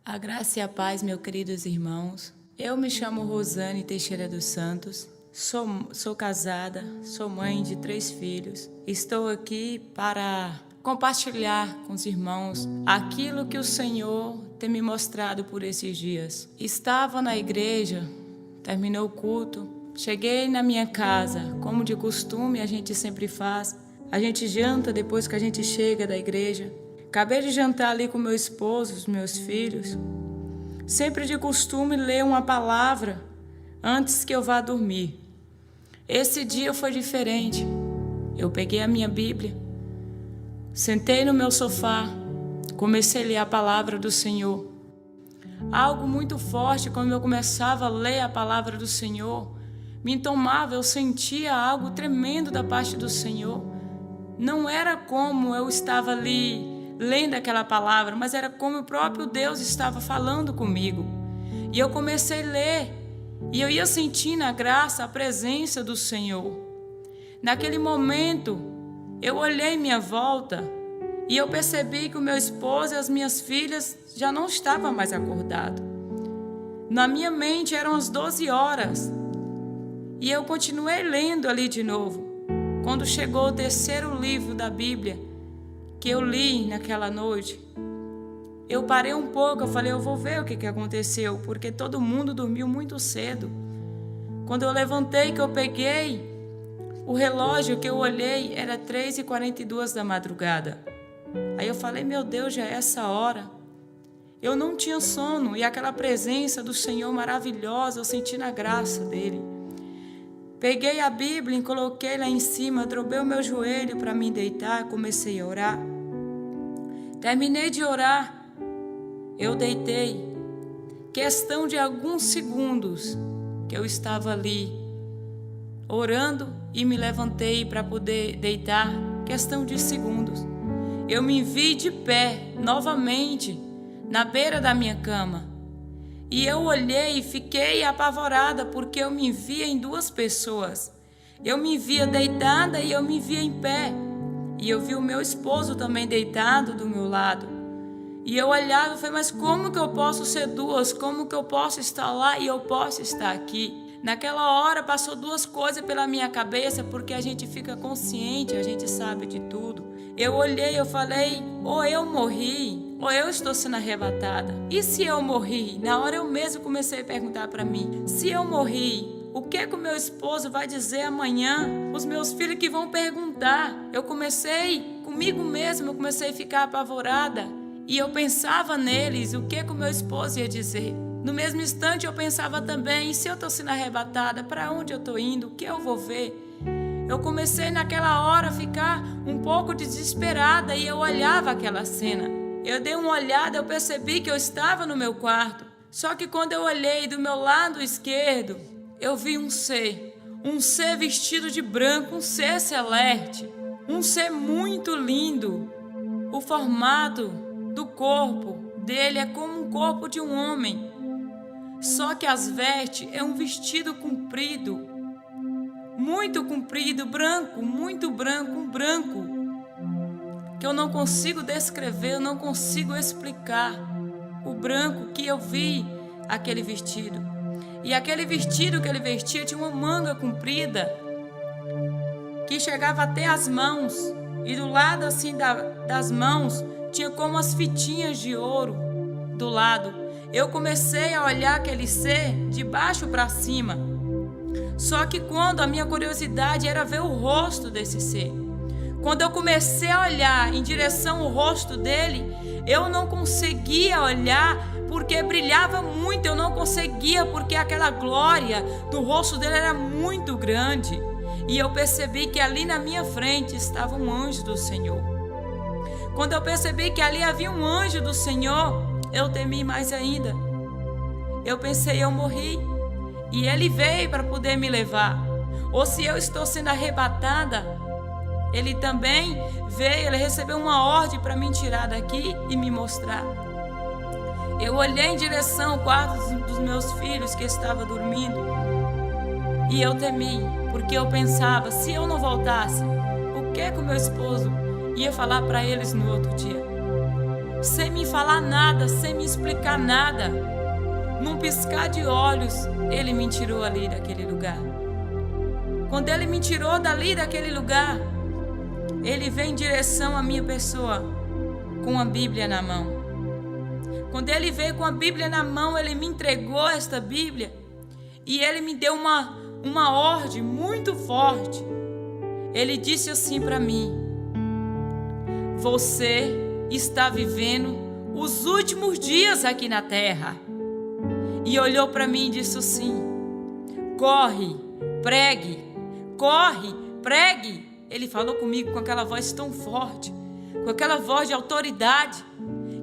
A graça e a paz, meus queridos irmãos. Eu me chamo Rosane Teixeira dos Santos, sou casada, sou mãe de 3 filhos. Estou aqui para compartilhar com os irmãos aquilo que o Senhor tem me mostrado por esses dias. Estava na igreja, terminou o culto, cheguei na minha casa, como de costume a gente sempre faz. A gente janta depois que a gente chega da igreja. Acabei de jantar ali com meu esposo, os meus filhos. Sempre de costume ler uma palavra antes que eu vá dormir. Esse dia foi diferente. Eu peguei a minha Bíblia, sentei no meu sofá, comecei a ler a palavra do Senhor. Algo muito forte, quando eu começava a ler a palavra do Senhor, me tomava, eu sentia algo tremendo da parte do Senhor. Não era como eu estava ali lendo aquela palavra, mas era como o próprio Deus estava falando comigo. E eu comecei a ler, e eu ia sentindo a graça, a presença do Senhor. Naquele momento, eu olhei em minha volta, e eu percebi que o meu esposo e as minhas filhas já não estavam mais acordados. Na minha mente eram as 12 horas, e eu continuei lendo ali de novo. Quando chegou o 3º livro da Bíblia, que eu li naquela noite, eu parei um pouco, eu falei, eu vou ver o que aconteceu, porque todo mundo dormiu muito cedo. Quando eu levantei, que eu peguei o relógio, que eu olhei, era 3h42 da madrugada. Aí eu falei, meu Deus, já é essa hora. Eu não tinha sono, e aquela presença do Senhor maravilhosa, eu senti na graça dele. Peguei a Bíblia e coloquei lá em cima, dobrei o meu joelho para me deitar, comecei a orar. Terminei de orar, eu deitei. Questão de alguns segundos que eu estava ali orando e me levantei para poder deitar, questão de segundos. Eu me vi de pé novamente na beira da minha cama. E eu olhei e fiquei apavorada porque eu me via em 2 pessoas. Eu me via deitada e eu me via em pé. E eu vi o meu esposo também deitado do meu lado. E eu olhava e falei, mas como que eu posso ser 2? Como que eu posso estar lá e eu posso estar aqui? Naquela hora passou 2 coisas pela minha cabeça, porque a gente fica consciente, a gente sabe de tudo. Eu olhei, eu falei, ou eu morri, ou eu estou sendo arrebatada. E se eu morri? Na hora eu mesmo comecei a perguntar para mim, se eu morri, o que o meu esposo vai dizer amanhã? Os meus filhos que vão perguntar. Eu comecei, comigo mesmo, eu comecei a ficar apavorada. E eu pensava neles, o que o meu esposo ia dizer. No mesmo instante eu pensava também, e se eu estou sendo arrebatada, para onde eu estou indo? O que eu vou ver? Eu comecei naquela hora a ficar um pouco desesperada e eu olhava aquela cena. Eu dei uma olhada, eu percebi que eu estava no meu quarto. Só que quando eu olhei do meu lado esquerdo, eu vi um ser vestido de branco, um ser celeste, um ser muito lindo. O formato do corpo dele é como um corpo de um homem. Só que as vestes é um vestido comprido, muito comprido, branco, muito branco, um branco que eu não consigo descrever, eu não consigo explicar o branco que eu vi aquele vestido. E aquele vestido que ele vestia tinha uma manga comprida que chegava até as mãos, e do lado assim das mãos tinha como as fitinhas de ouro do lado. Eu comecei a olhar aquele ser de baixo para cima. Só que quando a minha curiosidade era ver o rosto desse ser, quando eu comecei a olhar em direção ao rosto dele, eu não conseguia olhar porque brilhava muito, eu não conseguia porque aquela glória do rosto dele era muito grande. E eu percebi que ali na minha frente estava um anjo do Senhor. Quando eu percebi que ali havia um anjo do Senhor, eu temi mais ainda. Eu pensei, eu morri. E ele veio para poder me levar. Ou se eu estou sendo arrebatada, ele também veio, ele recebeu uma ordem para me tirar daqui e me mostrar. Eu olhei em direção ao quarto dos meus filhos que estavam dormindo. E eu temi, porque eu pensava, se eu não voltasse, o que o meu esposo ia falar para eles no outro dia? sem me falar nada, sem me explicar nada. Num piscar de olhos, Ele me tirou ali daquele lugar. Quando Ele me tirou dali daquele lugar, Ele vem em direção à minha pessoa com a Bíblia na mão. Quando Ele veio com a Bíblia na mão, Ele me entregou esta Bíblia e Ele me deu uma ordem muito forte. Ele disse assim para mim: você está vivendo os últimos dias aqui na terra. E olhou para mim e disse assim: corre, pregue, corre, pregue. Ele falou comigo com aquela voz tão forte, com aquela voz de autoridade,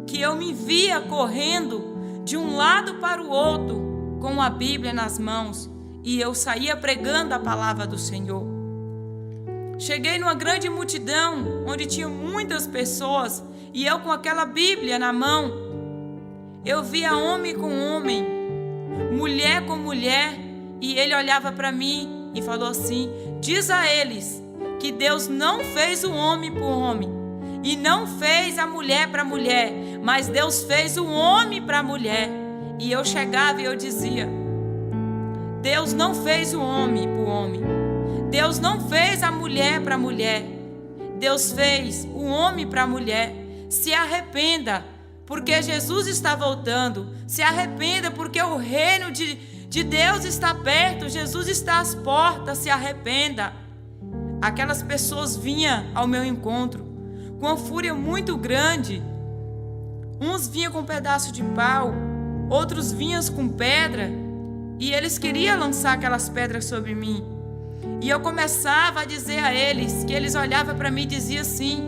que eu me via correndo de um lado para o outro com a Bíblia nas mãos, e eu saía pregando a palavra do Senhor. Cheguei numa grande multidão, onde tinha muitas pessoas, e eu com aquela Bíblia na mão, eu via homem com homem, mulher com mulher, e ele olhava para mim e falou assim: diz a eles que Deus não fez o homem para o homem, e não fez a mulher para a mulher, mas Deus fez o homem para a mulher. E eu chegava e eu dizia: Deus não fez o homem para o homem, Deus não fez a mulher para a mulher, Deus fez o homem para a mulher. Se arrependa, porque Jesus está voltando. Se arrependa, porque o reino de Deus está perto, Jesus está às portas. Se arrependa. Aquelas pessoas vinham ao meu encontro com uma fúria muito grande. Uns vinham com um pedaço de pau, outros vinham com pedra, e eles queriam lançar aquelas pedras sobre mim. E eu começava a dizer a eles, que eles olhavam para mim e diziam assim: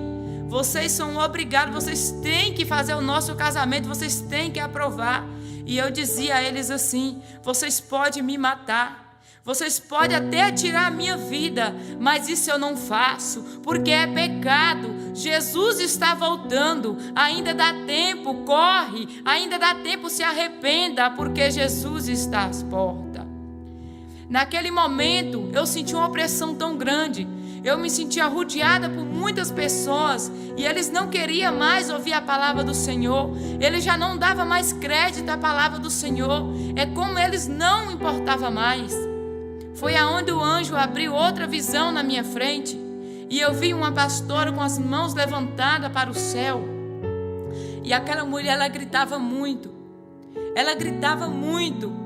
vocês são obrigados, vocês têm que fazer o nosso casamento, vocês têm que aprovar. E eu dizia a eles assim: vocês podem me matar, vocês podem até tirar a minha vida, mas isso eu não faço, porque é pecado. Jesus está voltando, ainda dá tempo, corre, ainda dá tempo, se arrependa, porque Jesus está às portas. Naquele momento eu senti uma opressão tão grande, eu me sentia rodeada por muitas pessoas, e eles não queriam mais ouvir a palavra do Senhor, eles já não davam mais crédito à palavra do Senhor, é como eles não importavam mais. Foi aonde o anjo abriu outra visão na minha frente, e eu vi uma pastora com as mãos levantadas para o céu, e aquela mulher, ela gritava muito,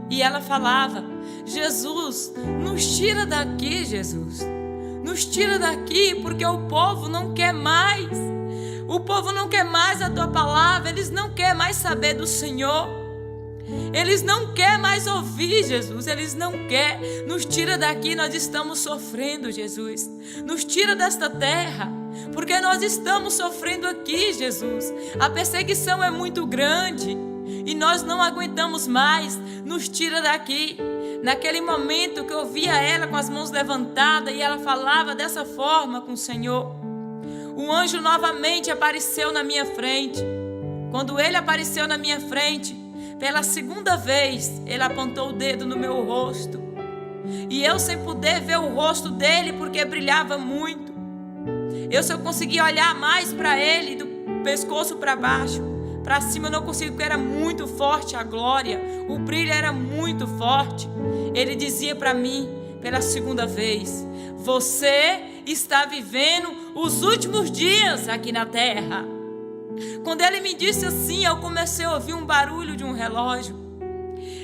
e ela falava: Jesus, nos tira daqui, Jesus, nos tira daqui, porque o povo não quer mais, o povo não quer mais a tua palavra, eles não querem mais saber do Senhor, eles não querem mais ouvir, Jesus, eles não querem, nos tira daqui, nós estamos sofrendo, Jesus, nos tira desta terra, porque nós estamos sofrendo aqui, Jesus, a perseguição é muito grande, e nós não aguentamos mais, nos tira daqui. Naquele momento que eu via ela com as mãos levantadas e ela falava dessa forma com o Senhor, o anjo novamente apareceu na minha frente. Quando ele apareceu na minha frente, pela segunda vez, ele apontou o dedo no meu rosto, e eu, sem poder ver o rosto dele porque brilhava muito, eu só conseguia olhar mais para ele, do pescoço para baixo. Para cima eu não consigo, porque era muito forte a glória, o brilho era muito forte. Ele dizia para mim pela segunda vez: você está vivendo os últimos dias aqui na terra. Quando ele me disse assim, eu comecei a ouvir um barulho de um relógio.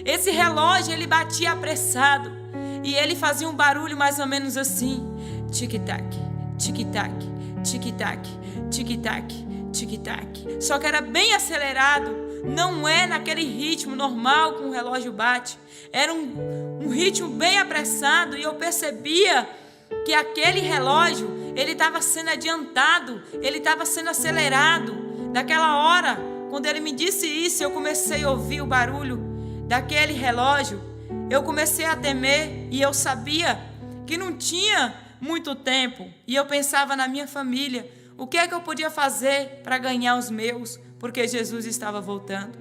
Esse relógio, ele batia apressado, e ele fazia um barulho mais ou menos assim: tic-tac, tic-tac, tic-tac, tic-tac, tic-tac. Só que era bem acelerado, não é naquele ritmo normal que um relógio bate, era um ritmo bem apressado, e eu percebia que aquele relógio, ele estava sendo adiantado, ele estava sendo acelerado. Naquela hora, quando ele me disse isso, eu comecei a ouvir o barulho daquele relógio, eu comecei a temer, e eu sabia que não tinha muito tempo, e eu pensava na minha família, o que é que eu podia fazer para ganhar os meus, porque Jesus estava voltando.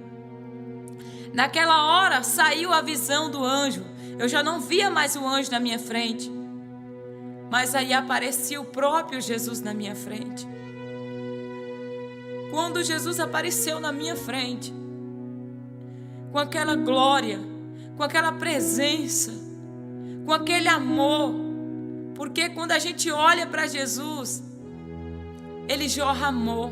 Naquela hora saiu a visão do anjo, eu já não via mais o anjo na minha frente, mas aí aparecia o próprio Jesus na minha frente. Quando Jesus apareceu na minha frente, com aquela glória, com aquela presença, com aquele amor, porque quando a gente olha para Jesus, Ele jorra amor.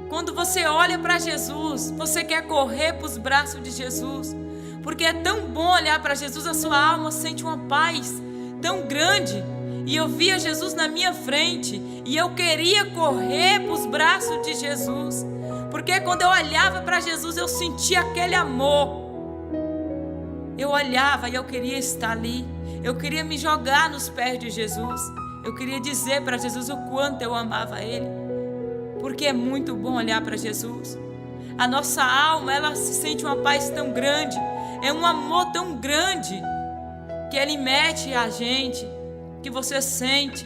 Quando você olha para Jesus, você quer correr para os braços de Jesus, porque é tão bom olhar para Jesus, a sua alma sente uma paz tão grande. E eu via Jesus na minha frente, e eu queria correr para os braços de Jesus, porque quando eu olhava para Jesus, eu sentia aquele amor. Eu olhava e eu queria estar ali, eu queria me jogar nos pés de Jesus, eu queria dizer para Jesus o quanto eu amava Ele, porque é muito bom olhar para Jesus. A nossa alma, ela se sente uma paz tão grande, é um amor tão grande, que Ele mete a gente, que você sente.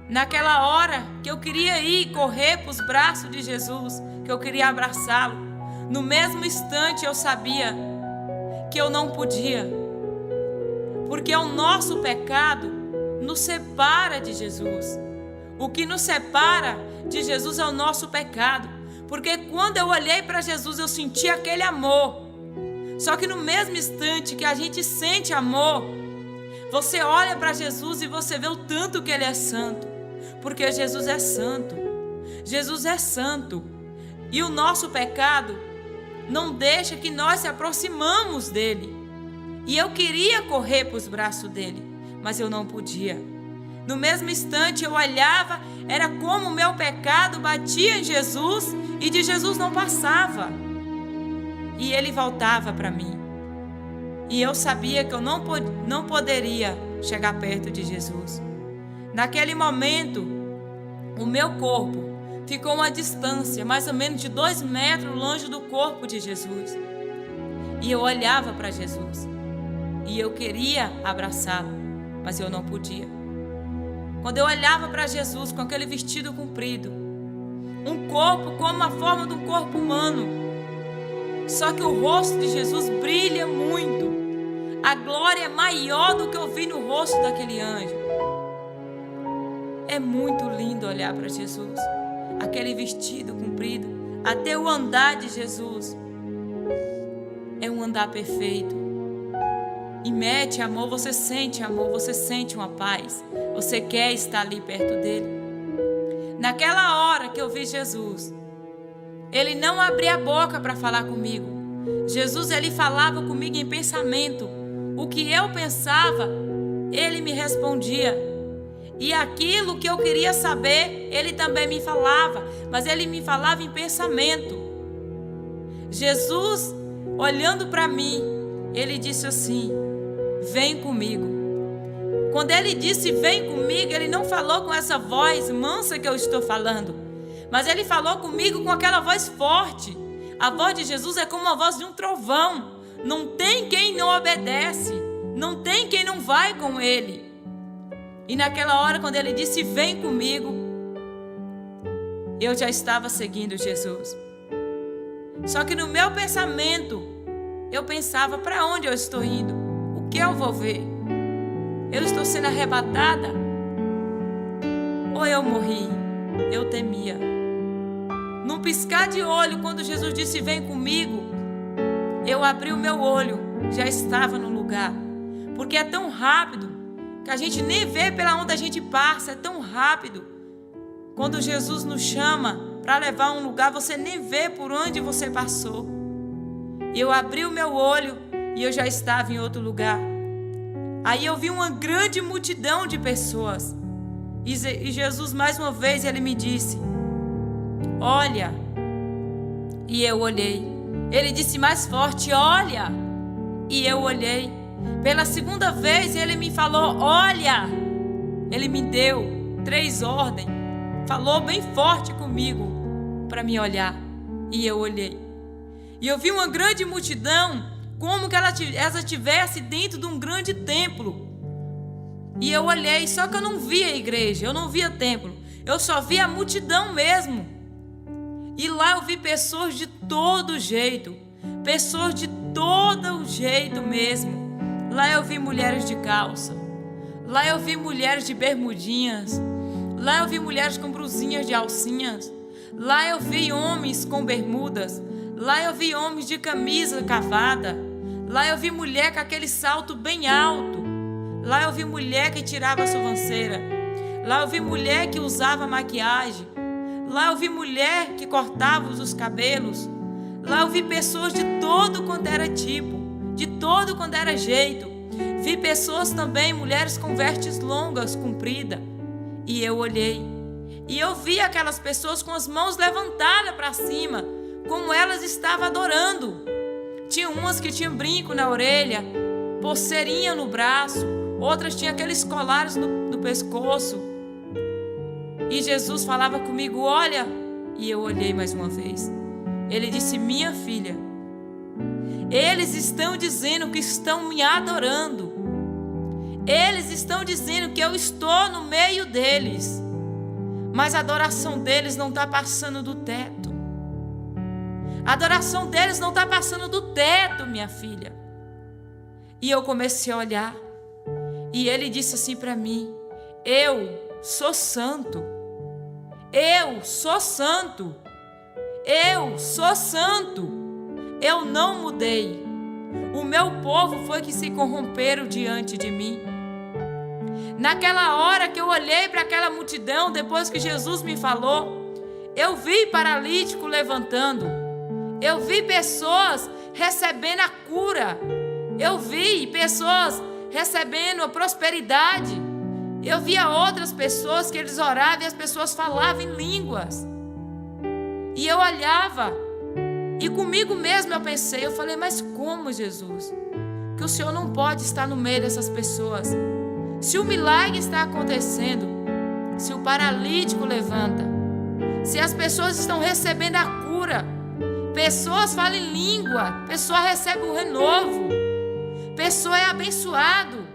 Naquela hora que eu queria ir correr para os braços de Jesus, que eu queria abraçá-lo, no mesmo instante eu sabia que eu não podia, porque o nosso pecado nos separa de Jesus. O que nos separa de Jesus é o nosso pecado, porque quando eu olhei para Jesus eu senti aquele amor. Só que no mesmo instante que a gente sente amor, você olha para Jesus e você vê o tanto que Ele é santo, porque Jesus é santo. Jesus é santo, e o nosso pecado não deixa que nós se aproximamos dele. E eu queria correr para os braços dele, mas eu não podia. No mesmo instante eu olhava, era como o meu pecado batia em Jesus e de Jesus não passava. E ele voltava para mim. E eu sabia que eu não poderia chegar perto de Jesus. Naquele momento, o meu corpo ficou uma distância, mais ou menos de 2 metros longe do corpo de Jesus. E eu olhava para Jesus. E eu queria abraçá-lo, mas eu não podia. Quando eu olhava para Jesus com aquele vestido comprido, um corpo como a forma de um corpo humano, só que o rosto de Jesus brilha muito. A glória é maior do que eu vi no rosto daquele anjo. É muito lindo olhar para Jesus, aquele vestido comprido, até o andar de Jesus é um andar perfeito. E mete amor, você sente uma paz, você quer estar ali perto dele. Naquela hora que eu vi Jesus, ele não abria a boca para falar comigo. Jesus, ele falava comigo em pensamento. O que eu pensava, ele me respondia. E aquilo que eu queria saber, ele também me falava, mas ele me falava em pensamento. Jesus, olhando para mim, ele disse assim: vem comigo. Quando ele disse vem comigo, ele não falou com essa voz mansa que eu estou falando, mas ele falou comigo com aquela voz forte. A voz de Jesus é como a voz de um trovão. Não tem quem não obedece, não tem quem não vai com ele. E naquela hora, quando ele disse vem comigo, eu já estava seguindo Jesus. Só que no meu pensamento, eu pensava: para onde eu estou indo? O que eu vou ver? Eu estou sendo arrebatada? Ou eu morri? Eu temia. Num piscar de olho, quando Jesus disse vem comigo, eu abri o meu olho, já estava no lugar. Porque é tão rápido que a gente nem vê pela onde a gente passa, é tão rápido. Quando Jesus nos chama para levar a um lugar, você nem vê por onde você passou. Eu abri o meu olho e eu já estava em outro lugar. Aí eu vi uma grande multidão de pessoas. E Jesus, mais uma vez, ele me disse: olha. E eu olhei. Ele disse mais forte: olha. E eu olhei. Pela segunda vez ele me falou: olha. Ele me deu 3 ordens. Falou bem forte comigo para me olhar. E eu olhei. E eu vi uma grande multidão, como que ela estivesse dentro de um grande templo. E eu olhei, só que eu não via a igreja, eu não via templo. Eu só via a multidão mesmo. E lá eu vi pessoas de todo jeito. Pessoas de todo jeito mesmo. Lá eu vi mulheres de calça. Lá eu vi mulheres de bermudinhas. Lá eu vi mulheres com brusinhas de alcinhas. Lá eu vi homens com bermudas. Lá eu vi homens de camisa cavada. Lá eu vi mulher com aquele salto bem alto. Lá eu vi mulher que tirava a sobrancelha. Lá eu vi mulher que usava maquiagem. Lá eu vi mulher que cortava os cabelos. Lá eu vi pessoas de todo quanto era tipo, de todo quanto era jeito. Vi pessoas também, mulheres com vestes longas, compridas. E eu olhei. E eu vi aquelas pessoas com as mãos levantadas para cima, como elas estavam adorando. Tinha umas que tinham brinco na orelha, pulseirinha no braço, outras tinham aqueles colares no pescoço. E Jesus falava comigo, olha, e eu olhei mais uma vez. Ele disse, minha filha, eles estão dizendo que estão me adorando. Eles estão dizendo que eu estou no meio deles. Mas a adoração deles não está passando do teto. A adoração deles não está passando do teto, minha filha. E eu comecei a olhar. E ele disse assim para mim, eu sou santo. Eu sou santo. Eu sou santo. Eu não mudei. O meu povo foi que se corromperam diante de mim. Naquela hora que eu olhei para aquela multidão, depois que Jesus me falou, eu vi paralítico levantando. Eu vi pessoas recebendo a cura. Eu vi pessoas recebendo a prosperidade. Eu via outras pessoas que eles oravam e as pessoas falavam em línguas. E eu olhava e comigo mesmo eu pensei, eu falei, mas como, Jesus? Que o Senhor não pode estar no meio dessas pessoas. Se o milagre está acontecendo, se o paralítico levanta, se as pessoas estão recebendo a cura, pessoas falam em língua, pessoa recebe o renovo, pessoa é abençoado.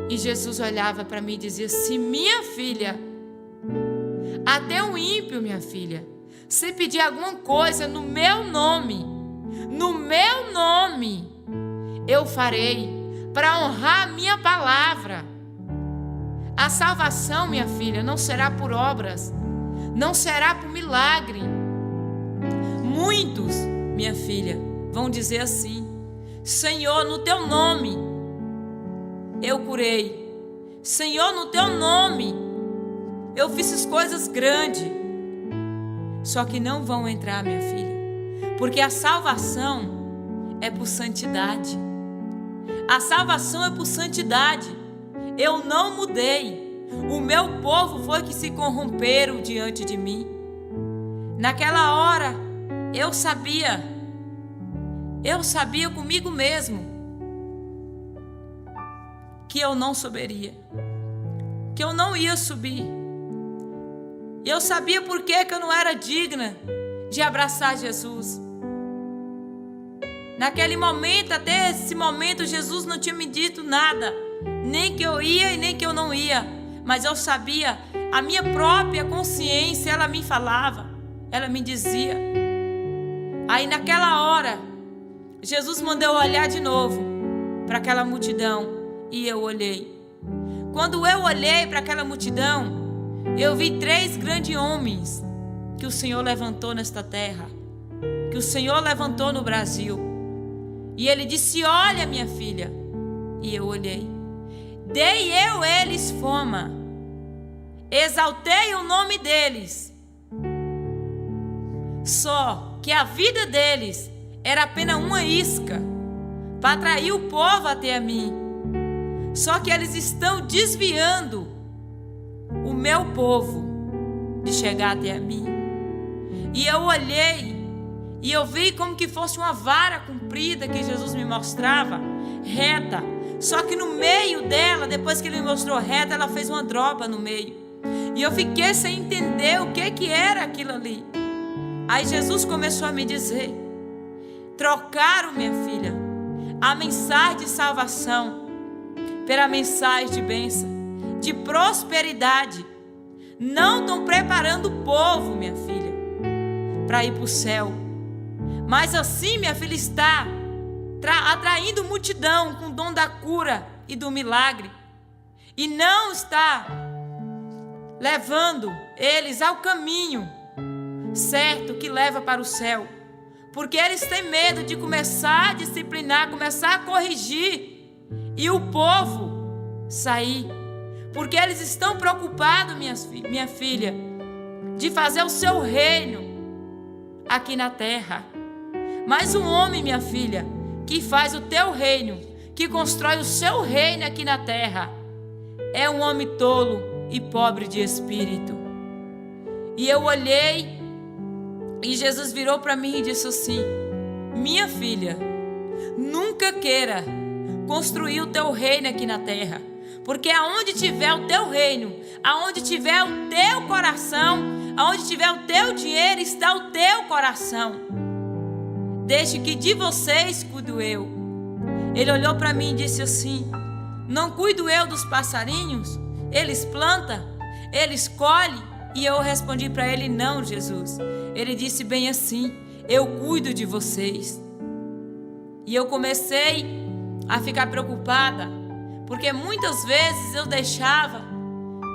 E Jesus olhava para mim e dizia assim, minha filha, até o ímpio, minha filha, se pedir alguma coisa no meu nome, eu farei, para honrar a minha palavra. A salvação, minha filha, não será por obras, não será por milagre. Muitos, minha filha, vão dizer assim, Senhor, no teu nome eu curei. Senhor, no teu nome eu fiz as coisas grandes. Só que não vão entrar, minha filha, porque a salvação é por santidade. A salvação é por santidade. Eu não mudei. O meu povo foi que se corromperam diante de mim. Naquela hora, eu sabia comigo mesmo que eu não subiria, que eu não ia subir. E eu sabia por que eu não era digna de abraçar Jesus. Naquele momento, até esse momento, Jesus não tinha me dito nada, nem que eu ia e nem que eu não ia, mas eu sabia, a minha própria consciência, ela me falava, ela me dizia. Aí naquela hora, Jesus mandou eu olhar de novo para aquela multidão e eu olhei. Quando eu olhei para aquela multidão, eu vi 3 grandes homens que o Senhor levantou nesta terra, que o Senhor levantou no Brasil. E ele disse, olha, minha filha. E eu olhei. Dei eu eles fama. Exaltei o nome deles. Só que a vida deles era apenas uma isca para atrair o povo até a mim. Só que eles estão desviando o meu povo de chegar até a mim. E eu olhei e eu vi como que fosse uma vara comprida que Jesus me mostrava, reta. Só que no meio dela, depois que ele me mostrou reta, ela fez uma droga no meio. E eu fiquei sem entender o que era aquilo ali. Aí Jesus começou a me dizer, trocaram, minha filha, a mensagem de salvação pela mensagem de bênção, de prosperidade. Não estão preparando o povo, minha filha, para ir para o céu. Mas assim, minha filha, está atraindo multidão com o dom da cura e do milagre. E não está levando eles ao caminho certo que leva para o céu. Porque eles têm medo de começar a disciplinar, começar a corrigir e o povo sair. Porque eles estão preocupados, minha filha, de fazer o seu reino aqui na terra. Mas um homem, minha filha, que faz o teu reino, que constrói o seu reino aqui na terra, é um homem tolo e pobre de espírito. E eu olhei e Jesus virou para mim e disse assim: minha filha, nunca queira construir o teu reino aqui na terra, porque aonde tiver o teu reino, aonde tiver o teu coração, aonde tiver o teu dinheiro, está o teu coração. Deixe que de vocês cuido eu. Ele olhou para mim e disse assim: não cuido eu dos passarinhos? Eles plantam, eles colhem. E eu respondi para ele: não, Jesus. Ele disse bem assim: eu cuido de vocês. E eu comecei a ficar preocupada, porque muitas vezes eu deixava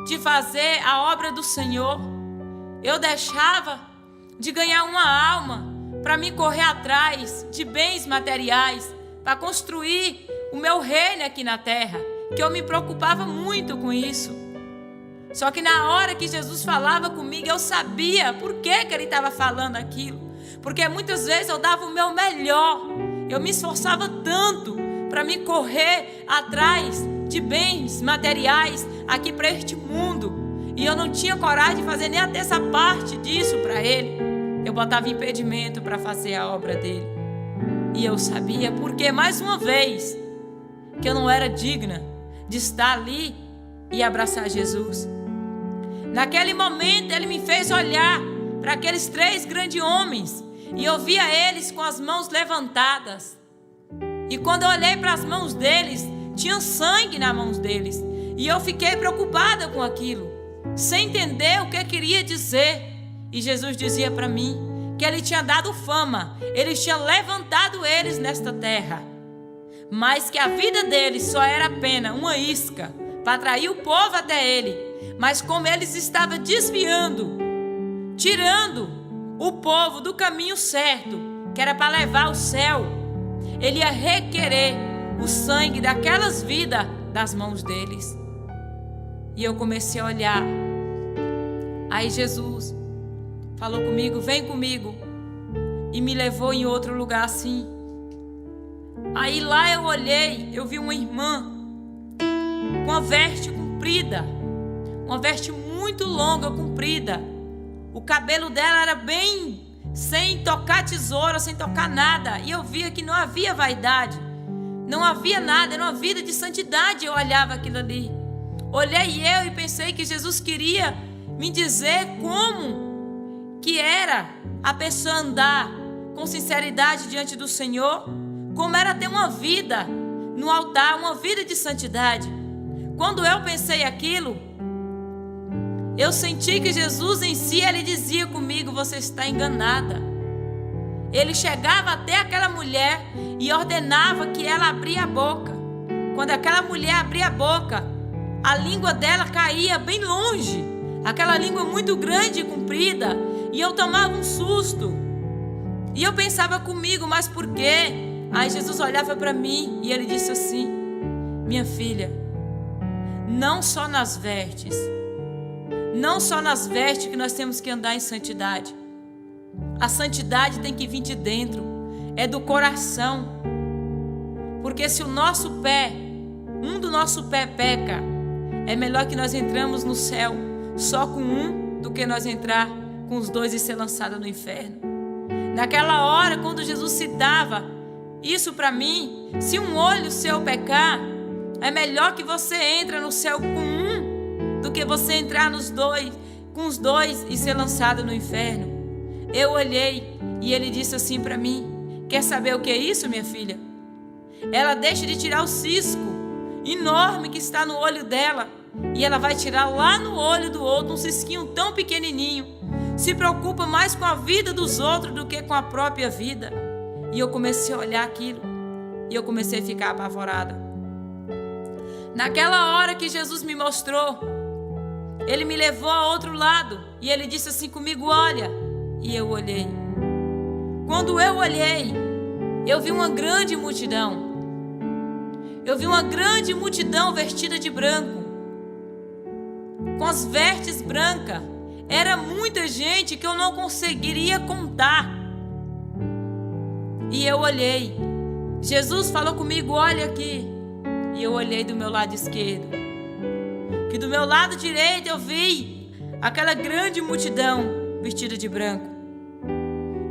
de fazer a obra do Senhor. Eu deixava de ganhar uma alma para me correr atrás de bens materiais, para construir o meu reino aqui na terra, que eu me preocupava muito com isso. Só que na hora que Jesus falava comigo, eu sabia por que ele estava falando aquilo. Porque muitas vezes eu dava o meu melhor, eu me esforçava tanto para me correr atrás de bens materiais aqui para este mundo, e eu não tinha coragem de fazer nem a terça parte disso para ele. Eu botava impedimento para fazer a obra dele. E eu sabia, porque mais uma vez, que eu não era digna de estar ali e abraçar Jesus. Naquele momento ele me fez olhar para aqueles 3 grandes homens, e eu via eles com as mãos levantadas. E quando eu olhei para as mãos deles, tinha sangue nas mãos deles. E eu fiquei preocupada com aquilo, sem entender o que queria dizer. E Jesus dizia para mim que ele tinha dado fama, ele tinha levantado eles nesta terra, mas que a vida deles só era apenas uma isca para atrair o povo até ele. Mas como eles estavam desviando, tirando o povo do caminho certo, que era para levar ao céu, ele ia requerer o sangue daquelas vidas das mãos deles. E eu comecei a olhar. Aí Jesus falou comigo: vem comigo. E me levou em outro lugar assim. Aí lá eu olhei, eu vi uma irmã com uma veste comprida, uma veste muito longa, comprida. O cabelo dela era bem, sem tocar tesoura, sem tocar nada. E eu via que não havia vaidade, não havia nada, era uma vida de santidade. Eu olhava aquilo ali. Olhei eu e pensei que Jesus queria me dizer como que era a pessoa andar com sinceridade diante do Senhor, como era ter uma vida no altar, uma vida de santidade. Quando eu pensei aquilo, eu senti que Jesus em si, ele dizia comigo: você está enganada. Ele chegava até aquela mulher e ordenava que ela abria a boca. Quando aquela mulher abria a boca, a língua dela caía bem longe, aquela língua muito grande e comprida, e eu tomava um susto. E eu pensava comigo: mas por quê? Aí Jesus olhava para mim e ele disse assim: minha filha, não só nas vestes que nós temos que andar em santidade. A santidade tem que vir de dentro, é do coração. Porque se o nosso pé, um do nosso pé peca, é melhor que nós entramos no céu só com um do que nós entrar com os 2 e ser lançado no inferno. Naquela hora, quando Jesus citava isso para mim, se um olho seu pecar, é melhor que você entre no céu com um do que você entrar com os 2 e ser lançado no inferno. Eu olhei e ele disse assim para mim: quer saber o que é isso, minha filha? Ela deixa de tirar o cisco enorme que está no olho dela, e ela vai tirar lá no olho do outro um cisquinho tão pequenininho. Se preocupa mais com a vida dos outros do que com a própria vida. E eu comecei a olhar aquilo e eu comecei a ficar apavorada. Naquela hora que Jesus me mostrou Ele me levou a outro lado e ele disse assim comigo: olha. E eu olhei. Quando eu olhei, eu vi uma grande multidão. Eu vi uma grande multidão vestida de branco, com as vestes brancas. Era muita gente que eu não conseguiria contar. E eu olhei. Jesus falou comigo: olha aqui. E eu olhei do meu lado esquerdo. Que do meu lado direito eu vi aquela grande multidão vestida de branco.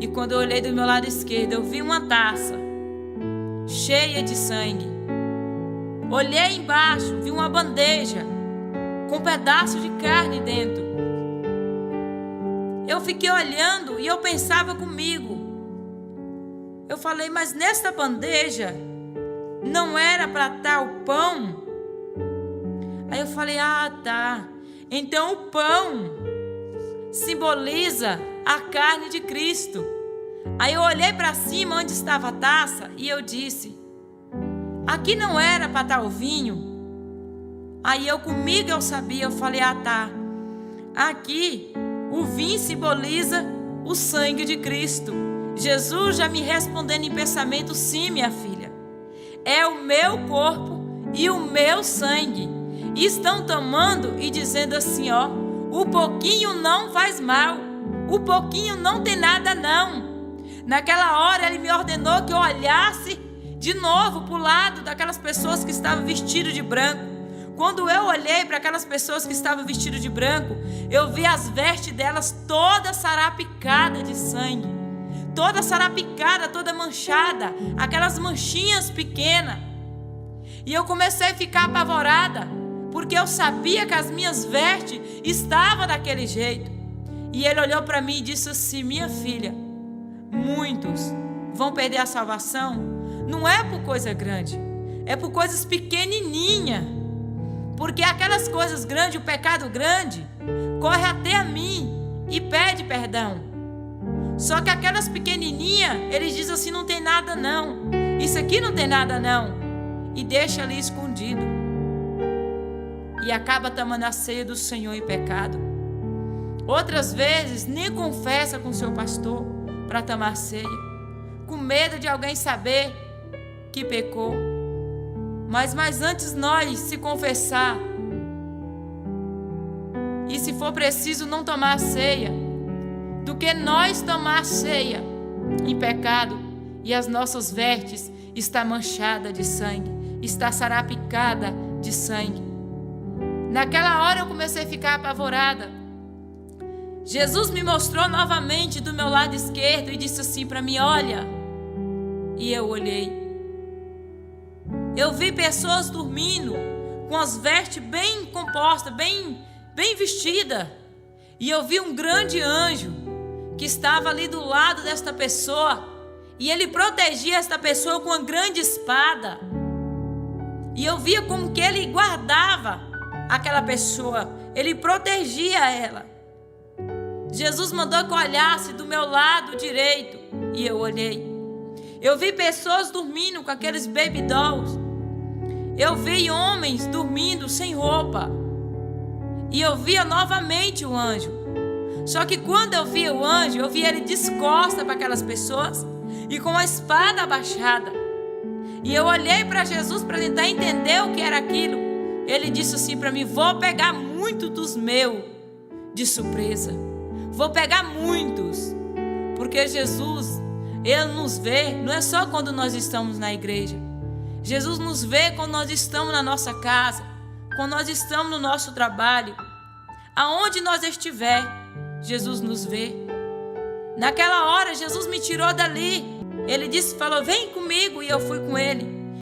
E quando eu olhei do meu lado esquerdo, eu vi uma taça cheia de sangue. Olhei embaixo, vi uma bandeja com um pedaço de carne dentro. Eu fiquei olhando e eu pensava comigo. Eu falei: mas nesta bandeja não era para estar o pão? Aí eu falei: ah, tá. Então o pão simboliza a carne de Cristo. Aí eu olhei para cima onde estava a taça e eu disse: aqui não era para estar o vinho? Aí comigo eu sabia, eu falei: ah, tá. Aqui o vinho simboliza o sangue de Cristo. Jesus já me respondendo em pensamento: sim, minha filha. É o meu corpo e o meu sangue. E estão tomando e dizendo assim, ó: o pouquinho não faz mal. O pouquinho não tem nada não. Naquela hora ele me ordenou que eu olhasse de novo para o lado daquelas pessoas que estavam vestidas de branco. Quando eu olhei para aquelas pessoas que estavam vestidas de branco, eu vi as vestes delas toda sarapicada de sangue. Toda sarapicada, toda manchada. Aquelas manchinhas pequenas. E eu comecei a ficar apavorada, porque eu sabia que as minhas vestes estavam daquele jeito. E ele olhou para mim e disse assim: minha filha, muitos vão perder a salvação. Não é por coisa grande, é por coisas pequenininhas. Porque aquelas coisas grandes, o pecado grande, corre até a mim e pede perdão. Só que aquelas pequenininhas, eles dizem assim: não tem nada não. Isso aqui não tem nada não. E deixa ali escondido. E acaba tomando a ceia do Senhor em pecado. Outras vezes nem confessa com seu pastor para tomar ceia, com medo de alguém saber que pecou. Mas antes nós se confessar, e se for preciso não tomar ceia, do que nós tomar ceia em pecado e as nossas vestes está manchada de sangue, está sarapicada de sangue. Naquela hora eu comecei a ficar apavorada. Jesus me mostrou novamente do meu lado esquerdo e disse assim para mim: olha. E eu olhei. Eu vi pessoas dormindo com as vestes bem compostas, bem vestidas. E eu vi um grande anjo que estava ali do lado desta pessoa. E ele protegia esta pessoa com uma grande espada. E eu via como que ele guardava aquela pessoa. Ele protegia ela. Jesus mandou que eu olhasse do meu lado direito. E eu olhei. Eu vi pessoas dormindo com aqueles baby dolls. Eu vi homens dormindo sem roupa. E eu via novamente o anjo. Só que quando eu via o anjo, eu via ele descosta para aquelas pessoas e com a espada abaixada. E eu olhei para Jesus para tentar entender o que era aquilo. Ele disse assim para mim: vou pegar muito dos meus de surpresa. Vou pegar muitos. Porque Jesus, ele nos vê, não é só quando nós estamos na igreja. Jesus nos vê quando nós estamos na nossa casa, quando nós estamos no nosso trabalho. Aonde nós estiver, Jesus nos vê. Naquela hora, Jesus me tirou dali. Ele falou: vem comigo, e eu fui com ele.